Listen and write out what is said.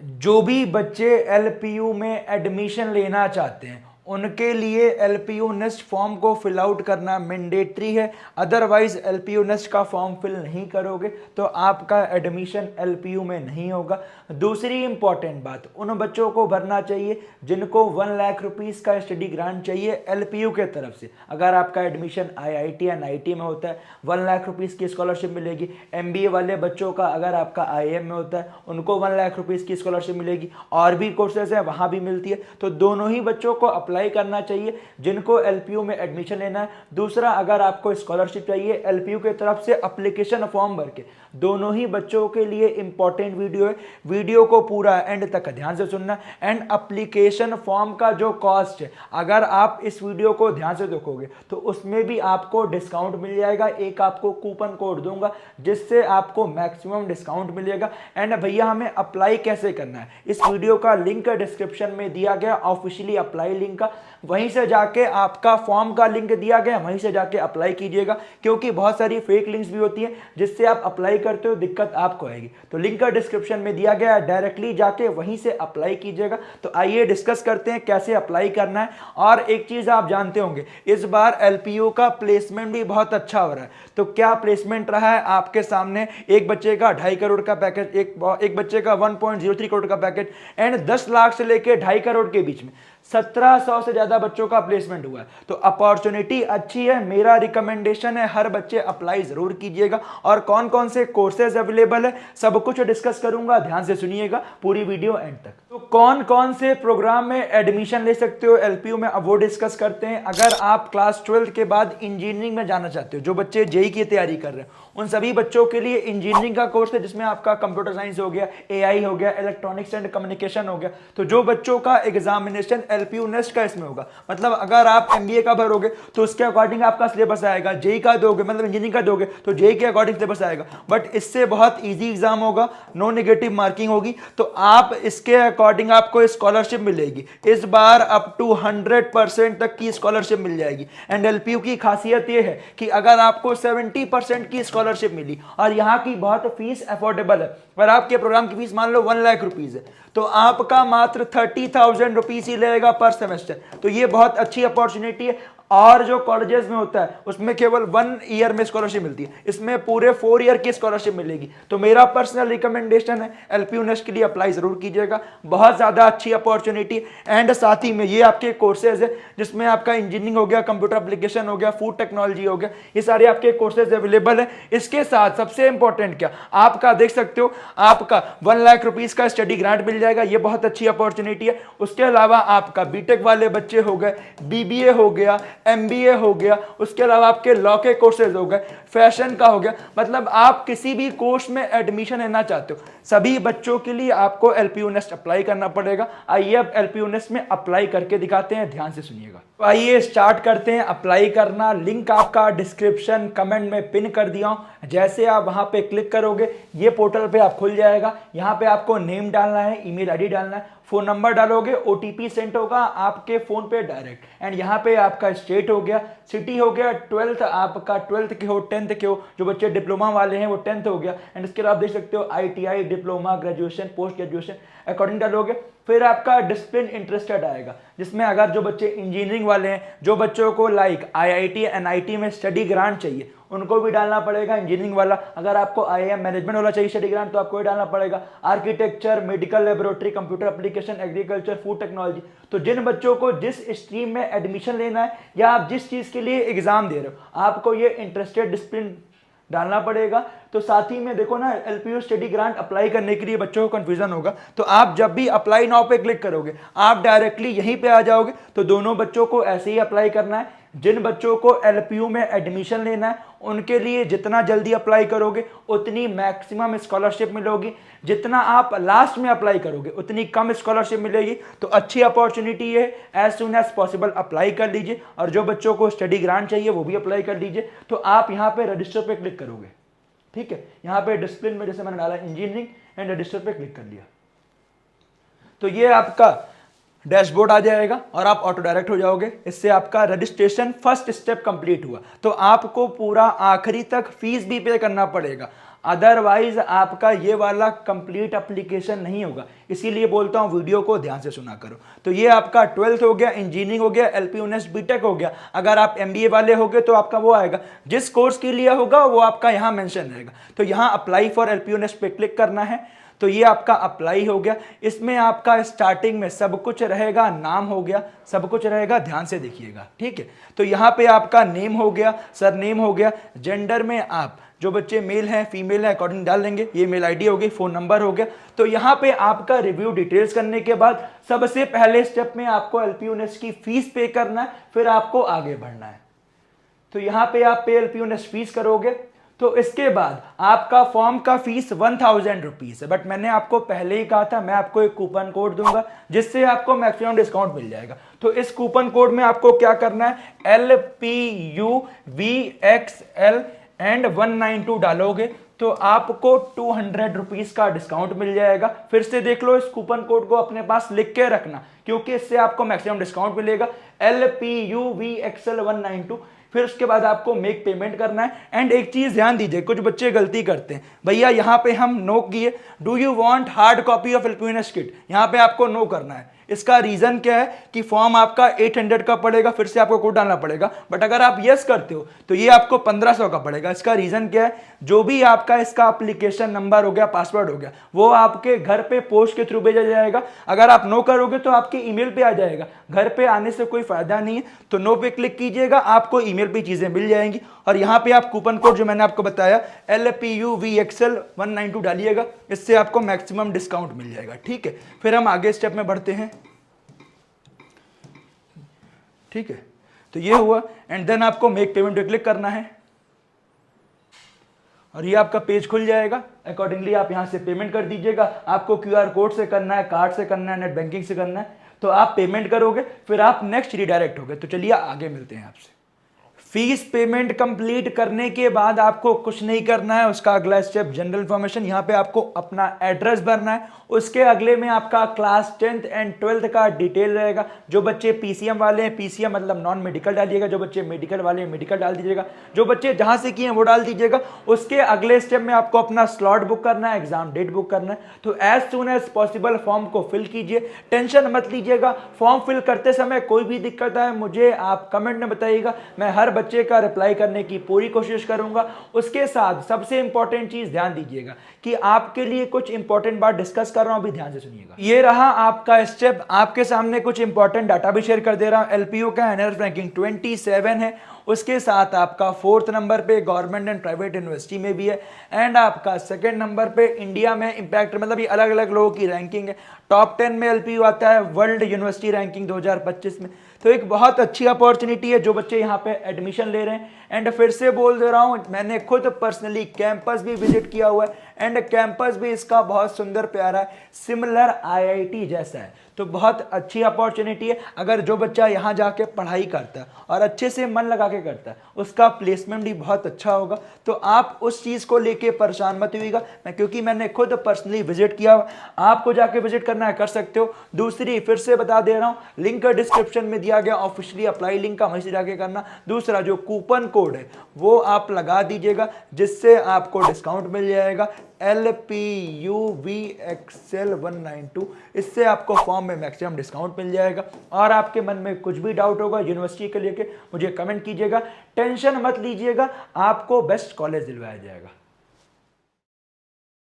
जो भी बच्चे एलपीयू में एडमिशन लेना चाहते हैं उनके लिए एलपीयू नेस्ट फॉर्म को फिल आउट करना मैंडेटरी है। अदरवाइज एलपीयू नेस्ट का फॉर्म फिल नहीं करोगे तो आपका एडमिशन एलपीयू में नहीं होगा। दूसरी इंपॉर्टेंट बात, उन बच्चों को भरना चाहिए जिनको 1 लाख रुपीस का स्टडी ग्रांट चाहिए एलपीयू के तरफ से। अगर आपका एडमिशन आईआईटी या आईआईटी में होता है 1 लाख रुपीस की स्कॉलरशिप मिलेगी। एमबीए वाले बच्चों का अगर आपका आईएम में होता है उनको 1 लाख रुपीस की स्कॉलरशिप मिलेगी। और भी कोर्सेज हैं वहां भी मिलती है। तो दोनों ही बच्चों को अप्लाई करना चाहिए जिनको एलपीयू में एडमिशन लेना है। दूसरा, अगर आपको स्कॉलरशिप चाहिए एलपीयू की तरफ से अप्लीकेशन फॉर्म भर के, दोनों ही बच्चों के लिए इंपॉर्टेंट वीडियो है। वीडियो को पूरा एंड तक ध्यान से सुनना। एंड अप्लीकेशन फॉर्म का जो कॉस्ट है, अगर आप इस वीडियो को ध्यान से देखोगे तो उसमें भी आपको डिस्काउंट मिल जाएगा। एक आपको कूपन कोड दूंगा जिससे आपको मैक्सिमम डिस्काउंट मिलेगा। एंड भैया हमें अप्लाई कैसे करना है, इस वीडियो का लिंक डिस्क्रिप्शन में दिया गया, ऑफिशियली अप्लाई लिंक का, वहीं से जाके आपका फॉर्म का लिंक दिया गया, वहीं से जाके अप्लाई कीजिएगा। क्योंकि बहुत सारी फेक लिंक्स भी होती हैं जिससे आप अप्लाई करते हो दिक्कत आपको आएगी। तो लिंक का डिस्क्रिप्शन में दिया गया है, डायरेक्टली जाके वहीं से अप्लाई कीजिएगा। तो आइए डिस्कस करते हैं कैसे अप्लाई करना है। और एक चीज आप जानते होंगे, इस बार एलपीयू का प्लेसमेंट भी बहुत अच्छा हो रहा है। तो क्या प्लेसमेंट रहा है आपके सामने, एक बच्चे का 2.5 करोड़ का पैकेज, एक बच्चे का 1.03 करोड़ का पैकेज, एंड 10 लाख से लेके 2.5 करोड़ के बीच में 1700 से ज्यादा बच्चों का प्लेसमेंट हुआ है। तो अपॉर्चुनिटी अच्छी है। मेरा रिकमेंडेशन है हर बच्चे अप्लाई जरूर कीजिएगा। और कौन कौन से कोर्सेज अवेलेबल है सब कुछ डिस्कस करूंगा, ध्यान से सुनिएगा पूरी वीडियो एंड तक। तो कौन कौन से प्रोग्राम में एडमिशन ले सकते हो एलपीयू में, अब वो डिस्कस करते हैं। अगर आप क्लास 12 के बाद इंजीनियरिंग में जाना चाहते हो, जो बच्चे जेई की तैयारी कर रहे हैं, उन सभी बच्चों के लिए इंजीनियरिंग का कोर्स है जिसमें आपका कंप्यूटर साइंस हो गया, एआई हो गया, इलेक्ट्रॉनिक्स एंड कम्युनिकेशन हो गया। तो जो बच्चों का एग्जामिनेशन एलपीयू नेस्ट का इसमें होगा, मतलब अगर आप एमबीए का भरोगे तो उसके अकॉर्डिंग आपका सिलेबस आएगा। जेई का दोगे मतलब इंजीनियरिंग का दोगे तो जेई के अकॉर्डिंग सिलेबस आएगा। बट इससे बहुत इजी एग्जाम होगा, नो नेगेटिव मार्किंग होगी। तो आप इसके अकॉर्डिंग आपको स्कॉलरशिप मिलेगी। इस बार अप टू 100% तक की स्कॉलरशिप मिल जाएगी। एंड एलपीयू की खासियत यह है कि अगर आपको 70% की स्कॉलरशिप मिली, और यहाँ की बहुत फीस अफोर्डेबल है, अगर आपके प्रोग्राम की फीस मान लो 1 लाख रुपीज है तो आपका मात्र 30,000 रुपीज ही लगेगा पर सेमेस्टर। तो ये बहुत अच्छी अपॉर्चुनिटी है। और जो कॉलेजेस में होता है उसमें केवल 1 ईयर में स्कॉलरशिप मिलती है, इसमें पूरे 4 ईयर की स्कॉलरशिप मिलेगी। तो मेरा पर्सनल रिकमेंडेशन है एलपीयू नेस्ट के लिए अप्लाई जरूर कीजिएगा, बहुत ज्यादा अच्छी अपॉर्चुनिटी। एंड साथ ही में ये आपके कोर्सेज है जिसमें आपका इंजीनियरिंग हो गया, कंप्यूटर एप्लीकेशन हो गया, फूड टेक्नोलॉजी हो गया, ये सारे आपके कोर्सेज अवेलेबल है। इसके साथ सबसे इंपॉर्टेंट क्या, आपका देख सकते हो आपका 1 लाख रुपीज का स्टडी ग्रांट मिल जाएगा, ये बहुत अच्छी अपॉर्चुनिटी है। उसके अलावा आपका बीटेक वाले बच्चे हो गए, बीबीए हो गया, एमबीए हो गया, उसके अलावा आपके लॉ के कोर्सेज हो गए, फैशन का हो गया, मतलब आप किसी भी कोर्स में एडमिशन लेना चाहते हो सभी बच्चों के लिए आपको एलपीयू नेस्ट अप्लाई करना पड़ेगा। आइए अब एलपीयू नेस्ट में अप्लाई करके दिखाते हैं, ध्यान से सुनिएगा। तो आइए स्टार्ट करते हैं अप्लाई करना। लिंक आपका डिस्क्रिप्शन कमेंट में पिन कर दिया हूं। जैसे आप वहां पे क्लिक करोगे ये पोर्टल पे आप खुल जाएगा। यहां पे आपको नेम डालना है, ईमेल आईडी डालना है, फोन नंबर डालोगे, ओटीपी सेंड होगा आपके फोन पे डायरेक्ट। एंड यहाँ पे आपका स्टेट हो गया, सिटी हो गया, 12th आपका 12th के हो, 10th के हो, जो बच्चे डिप्लोमा वाले हैं वो 10th हो गया। एंड इसके अलावा आप देख सकते हो ITI, diploma, graduation, post graduation according डालोगे। फिर आपका डिसिप्लिन इंटरेस्टेड आएगा जिसमें अगर जो बच्चे इंजीनियरिंग वाले हैं, जो बच्चों को लाइक आईआईटी एनआईटी में स्टडी ग्रांट चाहिए उनको भी डालना पड़ेगा इंजीनियरिंग वाला। अगर आपको आईआईएम मैनेजमेंट वाला चाहिए स्टडी ग्रांट तो आपको भी डालना पड़ेगा। Architecture, medical laboratory, computer application, agriculture, food technology. तो जिन बच्चों को जिस स्ट्रीम में एडमिशन लेना है या आप जिस चीज के लिए एग्जाम दे रहे हो आपको ये इंटरेस्टेड डिसिप्लिन डालना पड़ेगा। तो साथ ही में देखो ना, एलपीयू स्टडी ग्रांट अप्लाई करने के लिए बच्चों को कंफ्यूजन होगा, तो आप जब भी अप्लाई नाउ पे क्लिक करोगे आप डायरेक्टली यहीं पे आ जाओगे। तो दोनों बच्चों को ऐसे ही अप्लाई करना है। जिन बच्चों को एलपीयू में एडमिशन लेना है उनके लिए जितना जल्दी अप्लाई करोगे उतनी मैक्सिमम स्कॉलरशिप मिलेगी, जितना आप लास्ट में अप्लाई करोगे उतनी कम स्कॉलरशिप मिलेगी। तो अच्छी अपॉर्चुनिटी है, as soon as possible apply कर लीजिए। और जो बच्चों को स्टडी ग्रांट चाहिए वो भी अप्लाई कर लीजिए। तो आप यहाँ पे रजिस्टर पे क्लिक करोगे, ठीक है, यहाँ पे डिसिप्लिन में जैसे मैंने डाला इंजीनियरिंग एंड रजिस्टर पे क्लिक कर लिया तो ये आपका डैशबोर्ड आ जाएगा और आप ऑटो डायरेक्ट हो जाओगे। इससे आपका रजिस्ट्रेशन फर्स्ट स्टेप कंप्लीट हुआ। तो आपको पूरा आखिरी तक फीस भी पे करना पड़ेगा। अदरवाइज आपका ये वाला कंप्लीट एप्लीकेशन नहीं होगा। इसीलिए बोलता हूँ वीडियो को ध्यान से सुना करो। तो ये आपका 12th हो गया, इंजीनियरिंग हो गया, एलपीयू नेस्ट बीटेक हो गया। अगर आप एमबीए वाले होगे तो आपका वो आएगा, जिस कोर्स के लिए होगा वो आपका यहाँ मेंशन रहेगा। तो यहाँ अप्लाई फॉर एलपीयू नेस्ट पे क्लिक करना है। तो ये आपका अप्लाई हो गया। इसमें आपका स्टार्टिंग में सब कुछ रहेगा, नाम हो गया, सब कुछ रहेगा, ध्यान से देखिएगा, ठीक है। तो यहाँ पे आपका नेम हो गया, सरनेम हो गया, जेंडर में आप जो बच्चे मेल हैं फीमेल हैं अकॉर्डिंग डाल देंगे, ये मेल आईडी हो गई, फोन नंबर हो गया। तो यहाँ पे आपका रिव्यू डिटेल्स करने के बाद सबसे पहले स्टेप में आपको एलपीयू नेस्ट की फीस पे करना है, फिर आपको आगे बढ़ना है। तो यहाँ पे आप पे एलपीयू नेस्ट फीस करोगे। तो इसके बाद आपका फॉर्म का फीस 1000 रुपीज है, बट मैंने आपको पहले ही कहा था मैं आपको एक कूपन कोड दूंगा जिससे आपको मैक्सिमम डिस्काउंट मिल जाएगा। तो इस कूपन कोड में आपको क्या करना है, LPUVXL एंड 192 डालोगे तो आपको 200 रुपीज का डिस्काउंट मिल जाएगा। फिर से देख लो, इस कूपन कोड को अपने पास लिख के रखना क्योंकि इससे आपको मैक्सिमम डिस्काउंट मिलेगा, LPUVXL 192। फिर उसके बाद आपको मेक पेमेंट करना है। एंड एक चीज ध्यान दीजिए, कुछ बच्चे गलती करते हैं, भैया यहाँ पे हम नो किए, do you want hard copy of LPU nest kit, यहाँ पे आपको नो करना है। इसका रीजन क्या है कि फॉर्म आपका 800 का पड़ेगा, फिर से आपको कोड डालना पड़ेगा। बट अगर आप यस करते हो तो ये आपको 1500 का पड़ेगा। इसका रीजन क्या है, जो भी आपका इसका एप्लीकेशन नंबर हो गया, पासवर्ड हो गया, वो आपके घर पे पोस्ट के थ्रू भेजा जाएगा। अगर आप नो करोगे तो आपके ईमेल पे आ जाएगा, घर पे आने से कोई फायदा नहीं है। तो नो पे क्लिक कीजिएगा, आपको ईमेल पे चीजें मिल जाएंगी। और यहाँ पे आप कूपन कोड जो मैंने आपको बताया LPUVXL 192 डालिएगा, इससे आपको मैक्सिमम डिस्काउंट मिल जाएगा, ठीक है। फिर हम आगे स्टेप में बढ़ते हैं, ठीक है। तो ये हुआ एंड देन आपको मेक पेमेंट पे क्लिक करना है और ये आपका पेज खुल जाएगा। अकॉर्डिंगली आप यहां से पेमेंट कर दीजिएगा। आपको क्यूआर कोड से करना है, कार्ड से करना है, नेट बैंकिंग से करना है, तो आप पेमेंट करोगे, फिर आप नेक्स्ट रिडायरेक्ट होगे। तो चलिए आगे मिलते हैं आपसे। फीस पेमेंट कंप्लीट करने के बाद आपको कुछ नहीं करना है। उसका अगला स्टेप जनरल इंफॉर्मेशन, यहाँ पे आपको अपना एड्रेस भरना है। उसके अगले में आपका क्लास 10th एंड 12th का डिटेल रहेगा। जो बच्चे पीसीएम वाले हैं, पीसीएम मतलब नॉन मेडिकल डालिएगा, जो बच्चे मेडिकल वाले हैं मेडिकल डाल दीजिएगा, जो बच्चे जहां से किए हैं वो डाल दीजिएगा। उसके अगले स्टेप में आपको अपना स्लॉट बुक करना है, एग्जाम डेट बुक करना है। तो as soon as possible form को फिल कीजिए, टेंशन मत लीजिएगा। फॉर्म फिल करते समय कोई भी दिक्कत है मुझे आप कमेंट में बताइएगा, मैं हर बच्चे का रिप्लाई करने की पूरी कोशिश करूंगा। उसके साथ सबसे इंपॉर्टेंट चीज ध्यान दीजिएगा कि आपके लिए कुछ इंपॉर्टेंट बात डिस्कस कर रहा हूं, अभी ध्यान से सुनिएगा। ये रहा आपका स्टेप, आपके सामने कुछ इंपॉर्टेंट डाटा भी शेयर कर दे रहा हूं। एलपीयू का एनआरएफ रैंकिंग 27 है, उसके साथ आपका 4th नंबर पे गवर्नमेंट एंड प्राइवेट यूनिवर्सिटी में भी है, एंड आपका 2nd नंबर पे इंडिया में इंपैक्ट, मतलब ये अलग अलग लोगों की रैंकिंग है। टॉप 10 में एलपीयू आता है वर्ल्ड यूनिवर्सिटी रैंकिंग 2025 में। तो एक बहुत अच्छी अपॉर्चुनिटी है जो बच्चे यहाँ पे एडमिशन ले रहे हैं। एंड फिर से बोल दे रहा हूँ, मैंने खुद पर्सनली कैंपस भी विजिट किया हुआ है एंड कैंपस भी इसका बहुत सुंदर प्यारा है, सिमिलर आईआईटी जैसा है। तो बहुत अच्छी अपॉर्चुनिटी है। अगर जो बच्चा यहाँ जाके पढ़ाई करता है और अच्छे से मन लगा के करता है, उसका प्लेसमेंट भी बहुत अच्छा होगा। तो आप उस चीज़ को लेके परेशान मत होइएगा, क्योंकि मैंने खुद पर्सनली विजिट किया, आपको जाके विजिट करना है कर सकते हो। दूसरी फिर से बता दे रहा हूँ, लिंक डिस्क्रिप्शन में दिया गया ऑफिशियली अप्लाई लिंक का, वहीं से जाके करना। दूसरा जो कूपन कोड है वो आप लगा दीजिएगा, जिससे आपको डिस्काउंट मिल जाएगा, LPUVXL 192। इससे आपको फॉर्म में मैक्सिमम डिस्काउंट मिल जाएगा। और आपके मन में कुछ भी डाउट होगा यूनिवर्सिटी के लेके, मुझे कमेंट कीजिएगा। टेंशन मत लीजिएगा, आपको बेस्ट कॉलेज दिलवाया जाएगा।